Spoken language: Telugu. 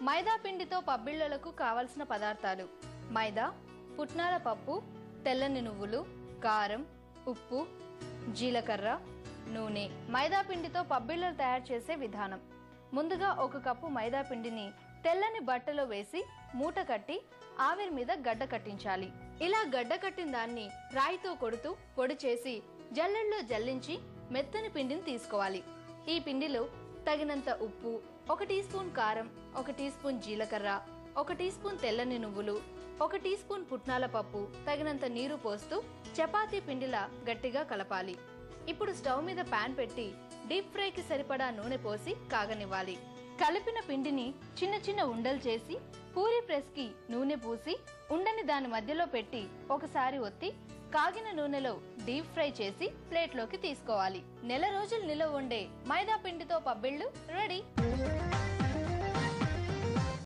మైదా పిండితో పబ్బిళ్లలకు కావలసిన పదార్థాలు: మైదా, పుట్నాల పప్పు, తెల్లని నువ్వులు, కారం, ఉప్పు, జీలకర్ర, నూనె. మైదా పిండితో పబ్బిళ్లలు తయారు చేసే విధానం: ముందుగా 1 కప్పు మైదా పిండిని తెల్లని బట్టలో వేసి మూట కట్టి ఆవిరి మీద గడ్డ కట్టించాలి. ఇలా గడ్డ కట్టిన దాన్ని రాయితో కొడుతూ పొడి చేసి జల్లెడలో జల్లించి మెత్తని పిండిని తీసుకోవాలి. ఈ పిండిలో తగినంత ఉప్పు, 1 టీ స్పూన్ కారం, 1 టీ స్పూన్ జీలకర్ర, 1 టీ స్పూన్ తెల్లని నువ్వులు, 1 టీ స్పూన్ పుట్నాల పప్పు, తగినంత నీరు పోస్తూ చపాతీ పిండిలా గట్టిగా కలపాలి. ఇప్పుడు స్టవ్ మీద పాన్ పెట్టి డీప్ ఫ్రైకి సరిపడా నూనె పోసి కాగనివ్వాలి. కలిపిన పిండిని చిన్న చిన్న ఉండలు చేసి పూరీ ప్రెస్ కి నూనె పూసి ఉండని దాని మధ్యలో పెట్టి ఒకసారి ఒత్తి కాగిన నూనెలో డీప్ ఫ్రై చేసి ప్లేట్లోకి తీసుకోవాలి. నెల రోజులు నిలవ ఉండే మైదా పిండితో పబ్బిళ్ళు రెడీ.